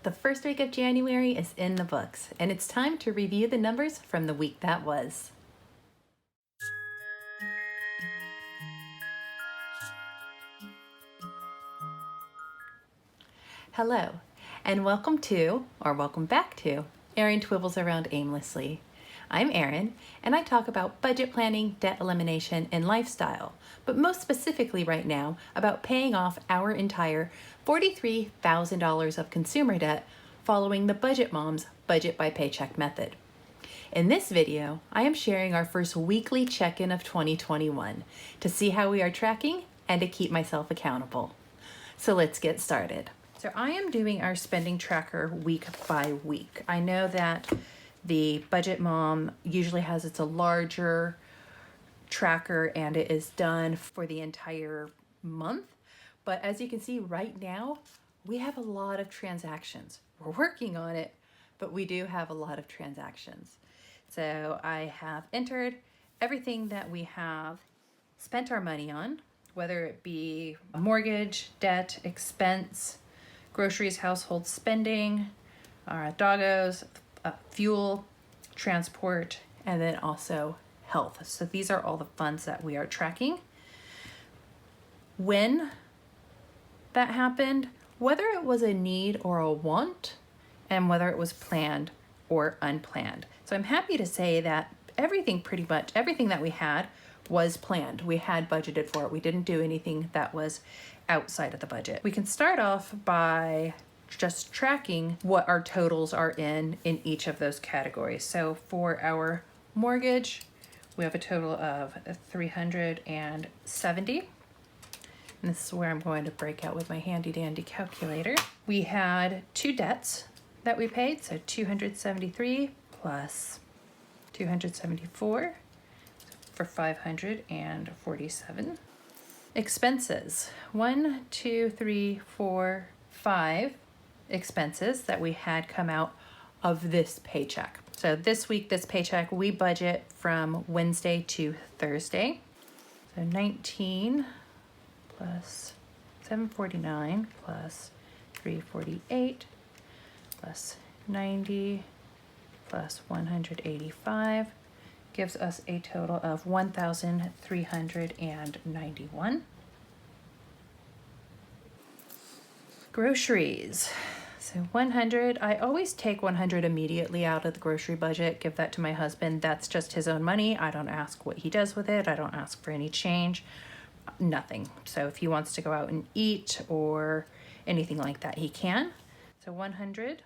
The first week of January is in the books, and it's time to review the numbers from the week that was. Hello, and welcome back to Erin Twibbles Around Aimlessly. I'm Erin, and I talk about budget planning, debt elimination, and lifestyle, but most specifically right now about paying off our entire $43,000 of consumer debt following the Budget Mom's Budget by Paycheck method. In this video, I am sharing our first weekly check-in of 2021 to see how we are tracking and to keep myself accountable. So let's get started. So I am doing our spending tracker week by week. I know that the Budget Mom usually has a larger tracker and it is done for the entire month. But as you can see right now, we have a lot of transactions. We're working on it, but we do have a lot of transactions. So I have entered everything that we have spent our money on, whether it be mortgage, debt, expense, groceries, household spending, doggos, fuel, transport, and then also health. So these are all the funds that we are tracking. When that happened, whether it was a need or a want, and whether it was planned or unplanned. So I'm happy to say that pretty much everything that we had was planned. We had budgeted for it. We didn't do anything that was outside of the budget. We can start off by just tracking what our totals are in each of those categories. So for our mortgage, we have a total of 370. And this is where I'm going to break out with my handy dandy calculator. We had two debts that we paid, so 273 plus 274 for 547. Expenses, 1, 2, 3, 4, 5 expenses that we had come out of this paycheck. So this week, this paycheck, we budget from Wednesday to Thursday. So 19 plus 749 plus 348 plus 90 plus 185 gives us a total of 1,391. Groceries. So 100, I always take 100 immediately out of the grocery budget, give that to my husband. That's just his own money. I don't ask what he does with it. I don't ask for any change, nothing. So if he wants to go out and eat or anything like that, he can. So 100.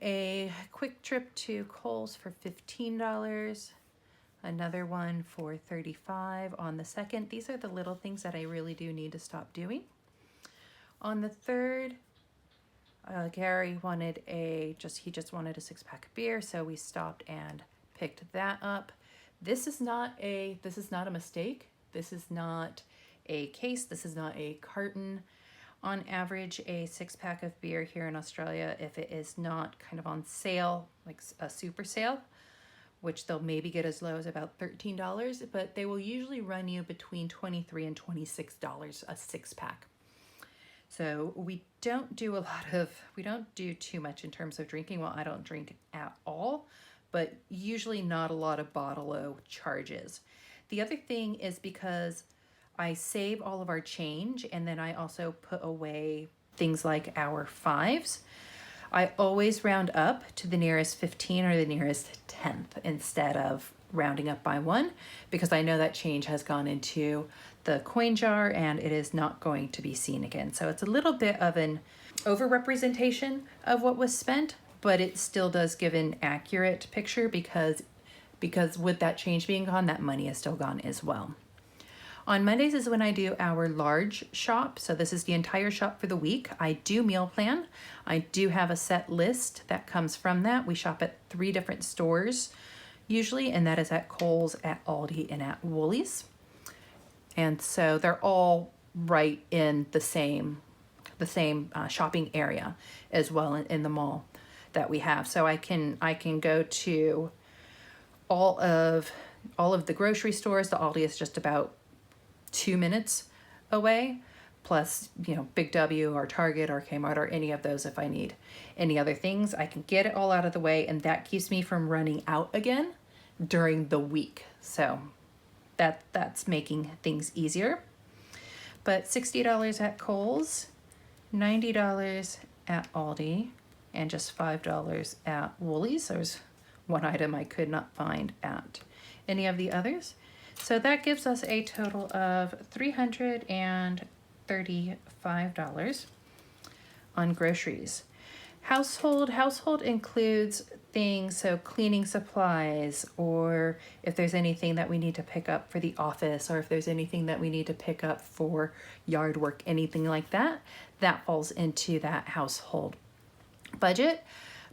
A quick trip to Kohl's for $15. Another one for $35 on the 2nd. These are the little things that I really do need to stop doing. On the 3rd, Gary wanted he just wanted a 6-pack of beer, so we stopped and picked that up. This is not a mistake. This is not a case. This is not a carton. On average, a 6-pack of beer here in Australia, if it is not kind of on sale, like a super sale, which they'll maybe get as low as about $13, but they will usually run you between $23 and $26 a 6-pack. So we don't do too much in terms of drinking. Well, I don't drink at all, but usually not a lot of bottle-o charges. The other thing is because I save all of our change and then I also put away things like our 5s. I always round up to the nearest 15 or the nearest 10th instead of rounding up by 1, because I know that change has gone into the coin jar and it is not going to be seen again. So it's a little bit of an overrepresentation of what was spent, but it still does give an accurate picture because with that change being gone, that money is still gone as well. On Mondays is when I do our large shop. So this is the entire shop for the week. I do meal plan. I do have a set list that comes from that. We shop at 3 different stores usually, and that is at Kohl's, at Aldi, and at Woolies. And so they're all right in the same shopping area as well in the mall that we have. So I can go to all of the grocery stores. The Aldi is just about 2 minutes away, plus, you know, Big W or Target or Kmart or any of those. If I need any other things, I can get it all out of the way, and that keeps me from running out again during the week. So that's making things easier. But $60 at Kohl's, $90 at Aldi, and just $5 at Woolies. There's one item I could not find at any of the others. So that gives us a total of $335 on groceries. Household includes things, so cleaning supplies, or if there's anything that we need to pick up for the office, or if there's anything that we need to pick up for yard work, anything like that, that falls into that household budget.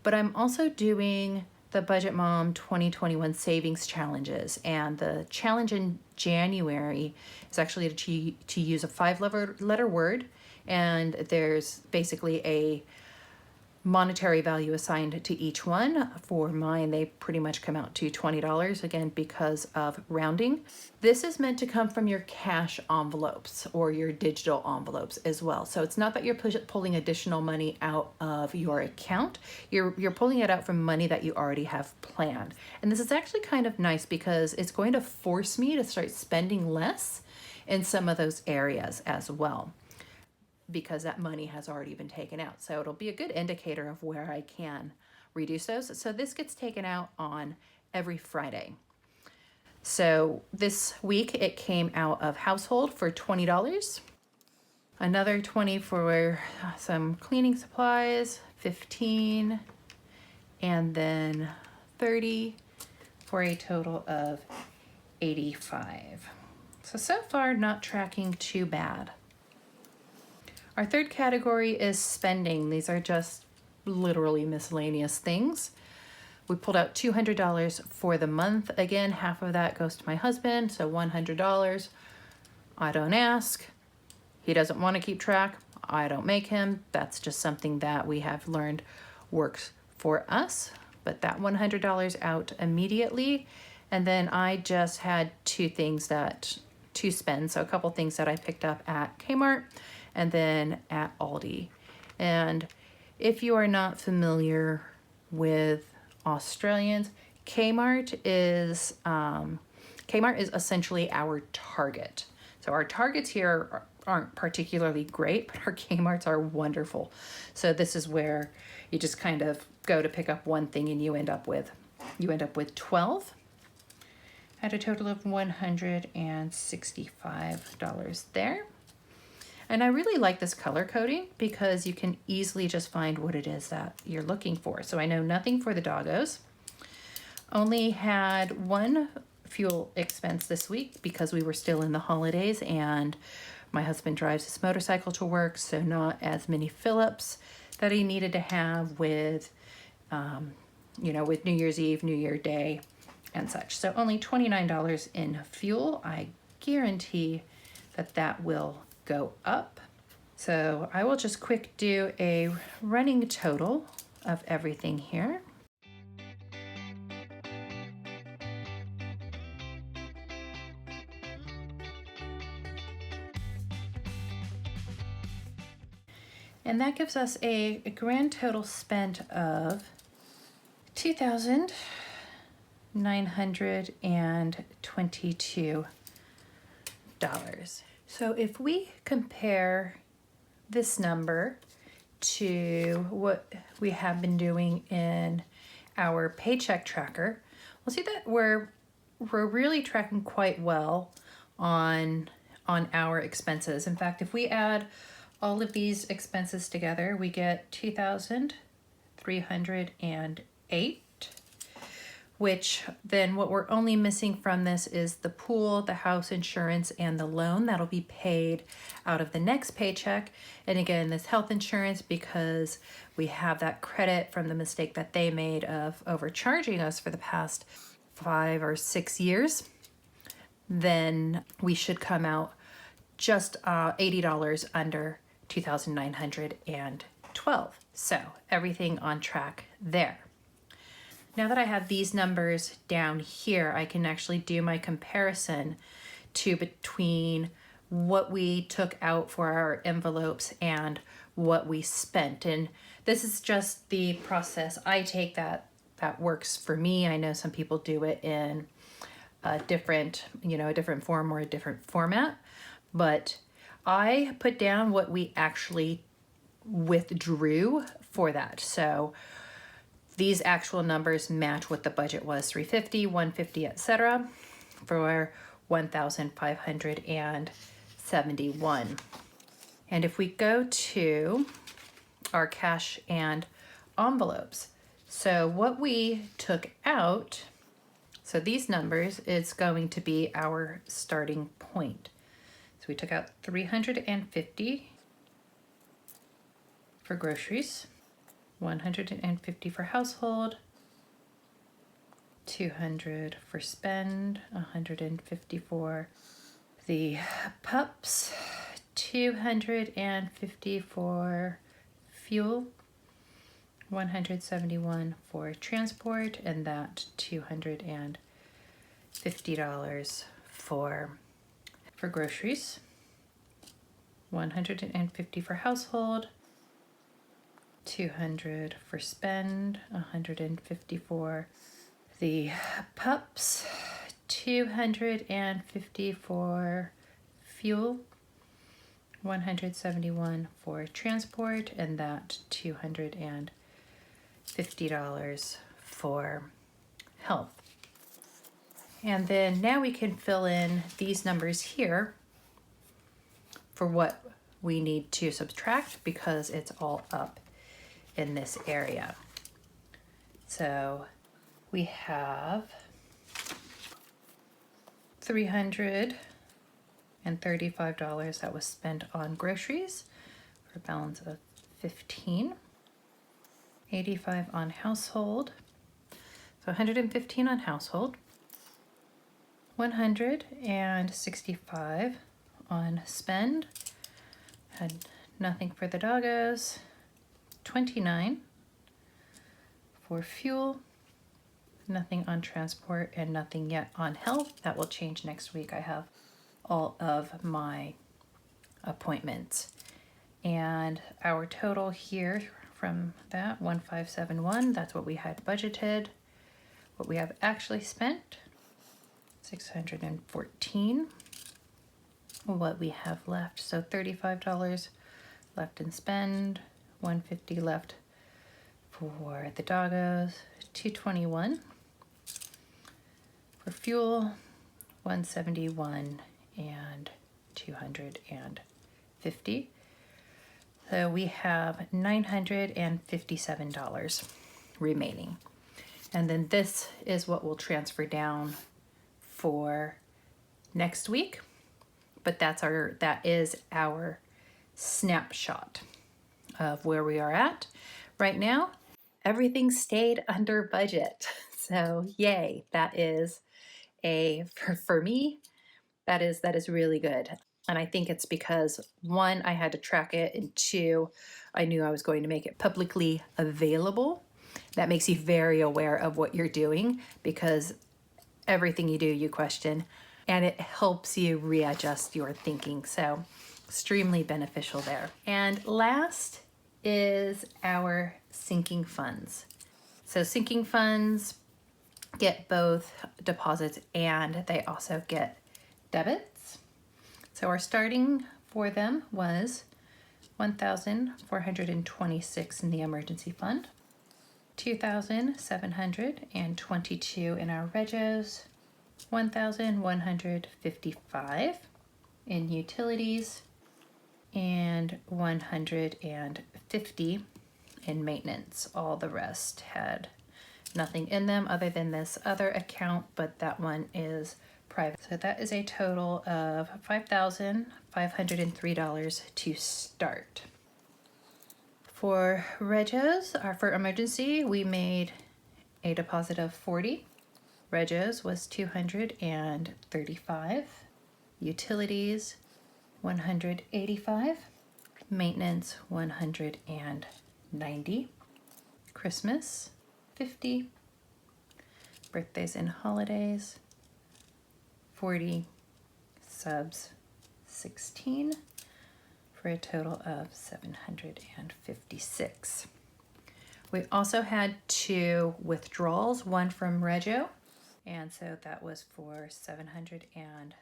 But I'm also doing the Budget Mom 2021 savings challenges, and the challenge in January is actually to use a 5-letter word, and there's basically a monetary value assigned to each one. For mine, they pretty much come out to $20, again, because of rounding. This is meant to come from your cash envelopes or your digital envelopes as well. So it's not that you're pulling additional money out of your account. You're pulling it out from money that you already have planned. And this is actually kind of nice because it's going to force me to start spending less in some of those areas as well, because that money has already been taken out. So it'll be a good indicator of where I can reduce those. So this gets taken out on every Friday. So this week it came out of household for $20, another $20 for some cleaning supplies, $15, and then $30 for a total of $85. So far not tracking too bad. Our third category is spending. These are just literally miscellaneous things. We pulled out $200 for the month. Again, half of that goes to my husband, so $100. I don't ask. He doesn't want to keep track. I don't make him. That's just something that we have learned works for us. But that $100 out immediately. And then I just had two things to spend. So a couple things that I picked up at Kmart and then at Aldi. And if you are not familiar with Australians, Kmart is essentially our Target. So our Targets here aren't particularly great, but our Kmarts are wonderful. So this is where you just kind of go to pick up one thing and you end up with 12 at a total of $165 there. And I really like this color coding because you can easily just find what it is that you're looking for. So I know nothing for the doggos. Only had one fuel expense this week because we were still in the holidays and my husband drives his motorcycle to work, so not as many fill-ups that he needed to have with, with New Year's Eve, New Year Day, and such. So only $29 in fuel. I guarantee that will go up. So I will just quick do a running total of everything here. And that gives us a grand total spent of $2,922. So if we compare this number to what we have been doing in our paycheck tracker, we'll see that we're really tracking quite well on our expenses. In fact, if we add all of these expenses together, we get $2,308, which then what we're only missing from this is the pool, the house insurance, and the loan that'll be paid out of the next paycheck. And again, this health insurance, because we have that credit from the mistake that they made of overcharging us for the past 5 or 6 years, then we should come out just $80 under 2,912. So everything on track there. Now that I have these numbers down here, I can actually do my comparison between what we took out for our envelopes and what we spent. And this is just the process I take that works for me. I know some people do it in a different, a different form or a different format, but I put down what we actually withdrew for that. So these actual numbers match what the budget was: $350, $150, etc. for $1,571. And if we go to our cash and envelopes, so what we took out, so these numbers is going to be our starting point. So we took out $350 for groceries, $150 for household, $200 for spend, $150 for the pups, $250 for fuel, $171 for transport, and that $250 for groceries, $150 for household, $200 for spend, $150 for the pups, $250 for fuel, $171 for transport, and that $250 for health. And then now we can fill in these numbers here for what we need to subtract, because it's all up in this area. So we have $335 that was spent on groceries for a balance of $15. $85 on household, so $115 on household. $165 on spend, had nothing for the doggos. $29 for fuel, nothing on transport, and nothing yet on health. That will change next week. I have all of my appointments. And our total here from that, 1,571, that's what we had budgeted. What we have actually spent, 614. What we have left, so $35 left in spend, $150 left for the doggos, $221 for fuel, $171, and $250. So we have $957 remaining. And then this is what we'll transfer down for next week. But that is our snapshot of where we are at right now. Everything stayed under budget. So yay, that is for me, that is really good. And I think it's because, one, I had to track it, and two, I knew I was going to make it publicly available. That makes you very aware of what you're doing, because everything you do, you question, and it helps you readjust your thinking. So extremely beneficial there. And last is our sinking funds. So sinking funds get both deposits and they also get debits. So our starting for them was $1,426 in the emergency fund, $2,722 in our regos, $1,155 in utilities, and $150 in maintenance. All the rest had nothing in them other than this other account, but that one is private. So that is a total of $5,503 to start. For regos, for emergency, we made a deposit of $40. Regos was $235. Utilities, $185. Maintenance, $190. Christmas, $50. Birthdays and holidays, $40. Subs, 16 for a total of $756. We also had 2 withdrawals, one from Rego, and so that was for $750.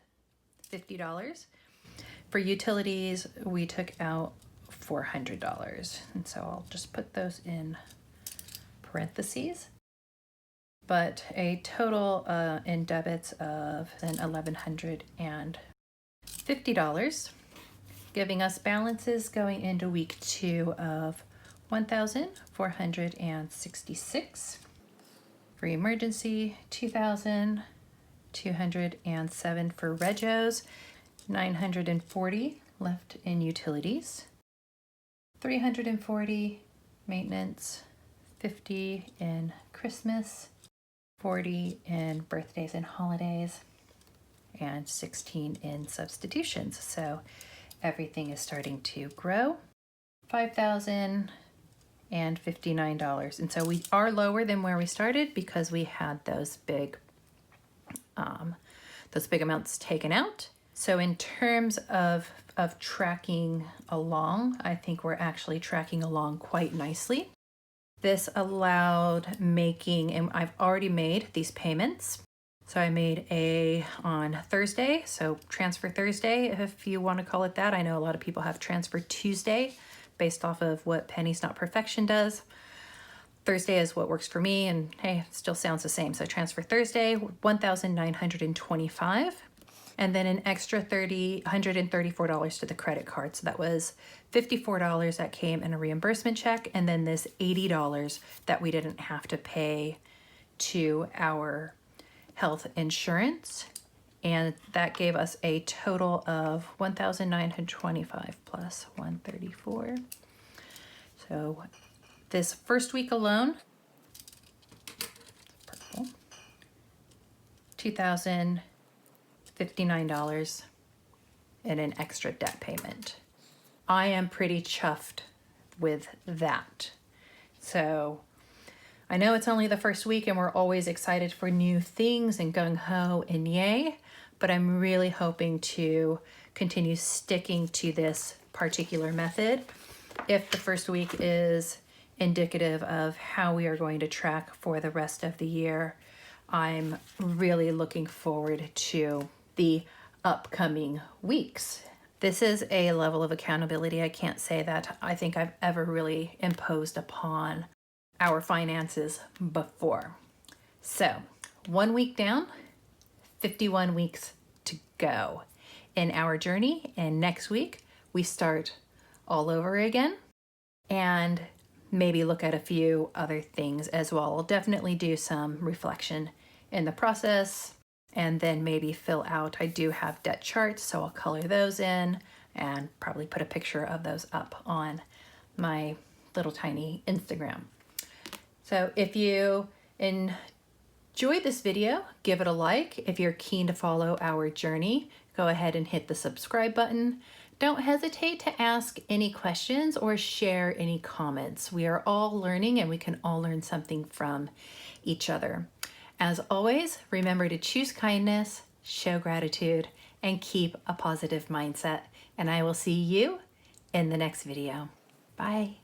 For utilities, we took out $400, and so I'll just put those in parentheses. But a total in debits of $1,150, giving us balances going into week 2 of $1,466. For emergency, $2,207 for Regos, $940 left in utilities, $340 maintenance, $50 in Christmas, $40 in birthdays and holidays, and $16 in substitutions. So everything is starting to grow. $5,059. And so we are lower than where we started because we had those big amounts taken out. So in terms of tracking along, I think we're actually tracking along quite nicely. This allowed making, and I've already made these payments. So I made on Thursday, so Transfer Thursday, if you want to call it that. I know a lot of people have Transfer Tuesday based off of what Pennies Not Perfection does. Thursday is what works for me, and hey, it still sounds the same. So Transfer Thursday, $1,925, and then an extra $134 to the credit card. So that was $54 that came in a reimbursement check, and then this $80 that we didn't have to pay to our health insurance. And that gave us a total of $1,925 plus $134. So this first week alone, purple, $2,059 and an extra debt payment. I am pretty chuffed with that. So I know it's only the first week and we're always excited for new things and gung-ho and yay, but I'm really hoping to continue sticking to this particular method. If the first week is indicative of how we are going to track for the rest of the year, I'm really looking forward to the upcoming weeks. This is a level of accountability I can't say that I think I've ever really imposed upon our finances before. So 1 week down, 51 weeks to go in our journey. And next week we start all over again and maybe look at a few other things as well. I'll definitely do some reflection in the process and then maybe fill out. I do have debt charts, so I'll color those in and probably put a picture of those up on my little tiny Instagram. So if you enjoyed this video, give it a like. If you're keen to follow our journey, go ahead and hit the subscribe button. Don't hesitate to ask any questions or share any comments. We are all learning and we can all learn something from each other. As always, remember to choose kindness, show gratitude, and keep a positive mindset. And I will see you in the next video. Bye.